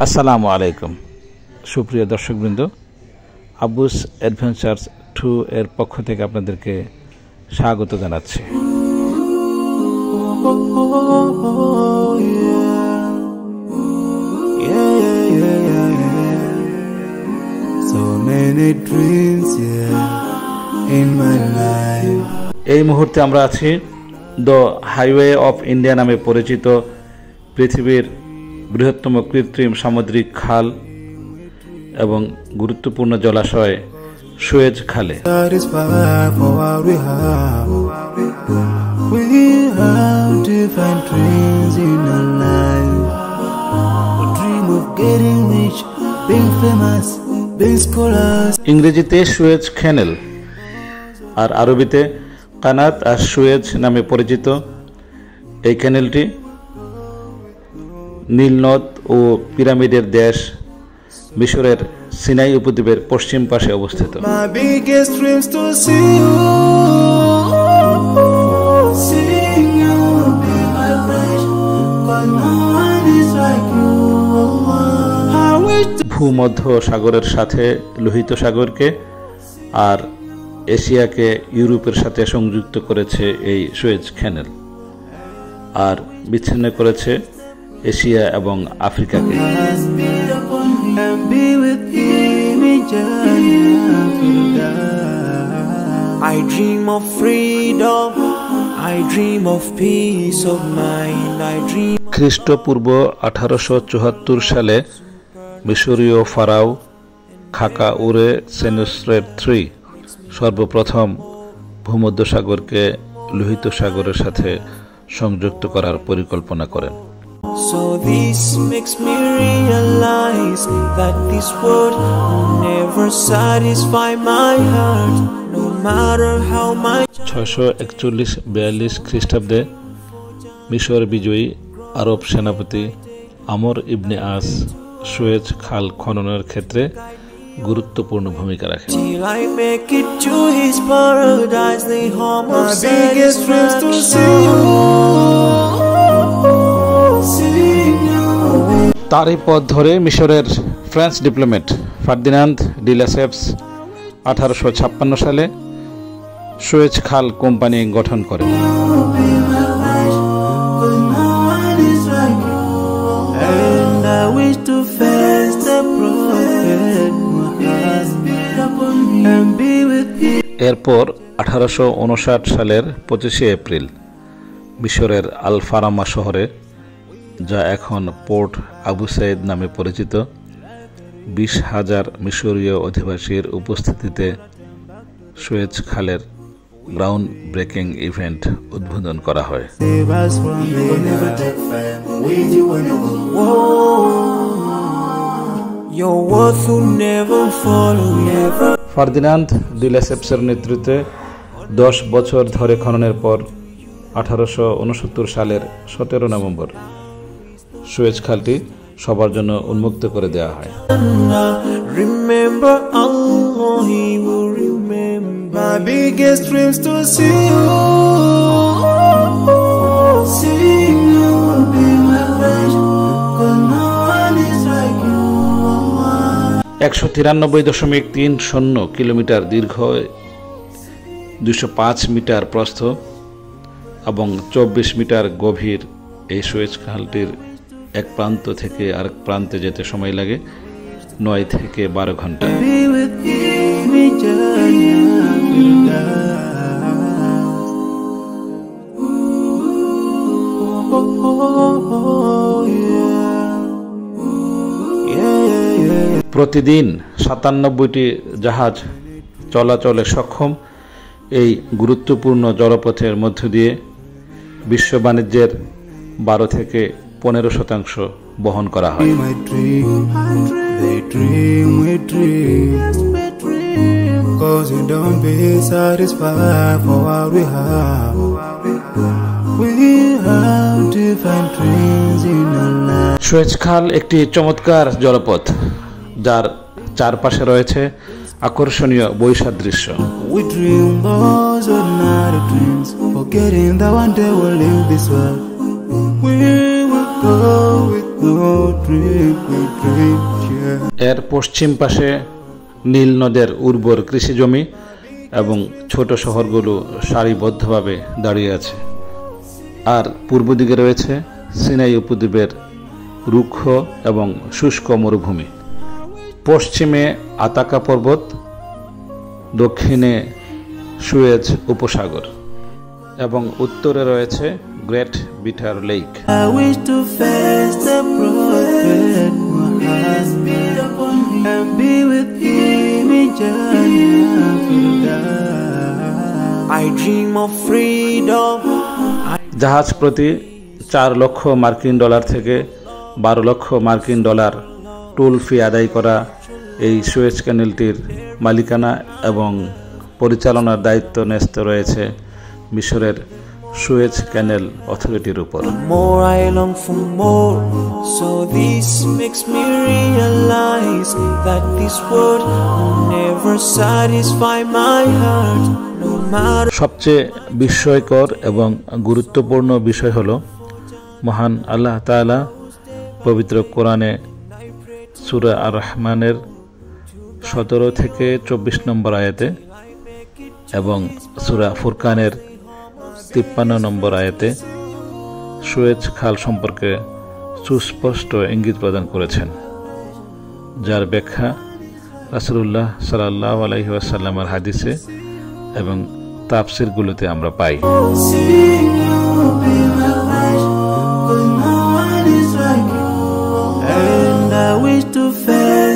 আসসালামু আলাইকুম সুপ্রিয় দর্শকবৃন্দ, আব্বুস অ্যাডভেঞ্চার্স 2 এর পক্ষ থেকে আপনাদেরকে স্বাগত জানাচ্ছি। এই মুহূর্তে আমরা আছি দ্য হাইওয়ে অফ ইন্ডিয়া নামে পরিচিত পৃথিবীর বৃহত্তম কৃত্রিম সামুদ্রিক খাল এবং গুরুত্বপূর্ণ জলাশয় সুয়েজ খালে। ইংরেজিতে সুয়েজ চ্যানেল আর আরবিতে কানাত আর সুয়েজ নামে পরিচিত এই চ্যানেলটি নীল নদ ও পিরামিডের দেশ মিশরের সিনাই উপদ্বীপের পশ্চিম পাশে অবস্থিত। ভূমধ্য সাগরের সাথে লোহিত সাগরকে আর এশিয়াকে ইউরোপের সাথে সংযুক্ত করেছে এই সুয়েজ চ্যানেল, আর বিচ্ছিন্ন করেছে এশিয়া এবং আফ্রিকাকে। খ্রিস্টপূর্ব 1874 সালে মিশরীয় ফারাও খাকাউরে সেনুসরেট III সর্বপ্রথম ভূমধ্যসাগরকে লোহিত সাগরের সাথে সংযুক্ত করার পরিকল্পনা করেন। So this makes me realize that this world will never satisfy my heart, no matter how much. 641-42 খ্রিস্টাব্দে মিশর বিজয়ী আরব সেনাপতি আমর ইবনে আস সুয়েজ খাল খননের ক্ষেত্রে গুরুত্বপূর্ণ ভূমিকা রাখেন। তারই পথ ধরে মিশরের ফ্রেঞ্চ ডিপ্লোম্যাট ফার্দিনান্দ ডি লেসেপস 1856 সালে সুয়েজ খাল কোম্পানি গঠন করেন। এরপর 1859 সালের 25 এপ্রিল মিশরের আল ফারামা শহরে, যা এখন পোর্ট আবু সাইদ নামে পরিচিত, 20,000 মিশরীয় অধিবাসীর উপস্থিতিতে সুয়েজ খালের গ্রাউন্ড ব্রেকিং ইভেন্ট উদ্বোধন করা হয়। ফার্দিনান্দ ডি লেসেপসের নেতৃত্বে 10 বছর ধরে খননের পর 1869 সালের 17 নভেম্বর সুয়েজ খালটি সবার জন্য উন্মুক্ত করে দেওয়া হয়। $193.30 কিলোমিটার দীর্ঘ, 205 মিটার প্রস্থ এবং 24 মিটার গভীর এই সুয়েজ খালটির এক প্রান্ত থেকে আরেক প্রান্তে যেতে সময় লাগে 9 থেকে 12 ঘন্টা। প্রতিদিন 97টি জাহাজ চলাচলে সক্ষম এই গুরুত্বপূর্ণ জলপথের মধ্য দিয়ে বিশ্ব বাণিজ্যের 12 থেকে 15% বহন করা হয়। সুয়েজ খাল একটি চমৎকার জলপথ, যার চারপাশে রয়েছে আকর্ষণীয় বৈসাদৃশ্য। We will go with no drink, yeah. এর পশ্চিম পাশে নীল নদের উর্বর কৃষি জমি এবং ছোট শহরগুলো সারিবদ্ধভাবে দাঁড়িয়ে আছে। আর পূর্ব দিকে রয়েছে সিনাই উপদ্বীপের রুক্ষ এবং শুষ্ক মরুভূমি। পশ্চিমে আতাকা পর্বত, দক্ষিণে সুয়েজ উপসাগর এবং উত্তরে রয়েছে great bitter lake. I wish to face the prophet Muhammad and be with him in Jannah. I dream of freedom. জাহাজ প্রতি 4 লক্ষ মার্কিন ডলার থেকে 12 লক্ষ মার্কিন ডলার টোল ফি আদায় করা এই সুয়েজ ক্যানেলটির মালিকানা এবং পরিচালনার দায়িত্ব ন্যস্ত রয়েছে মিশরের সুয়েজ ক্যানেল অথরিটির উপর। More I long for more, so this makes me realize that this world will never satisfy my heart, no matter. সবচেয়ে বিস্ময়কর এবং গুরুত্বপূর্ণ বিষয় হলো মহান আল্লাহ তাআলা পবিত্র কোরআনে সূরা আর রহমানের 17 থেকে 24 নম্বর আয়াতে এবং সূরা ফুরকানের 53 নম্বর আয়াতে সুয়েজ খাল সম্পর্কে সুস্পষ্ট ইঙ্গিত প্রদান করেছেন, যার ব্যাখ্যা রাসূলুল্লাহ সাল্লাল্লাহু আলাইহি ওয়াসাল্লামের হাদিসে এবং তাফসীরগুলোতে আমরা পাই। And I wish to face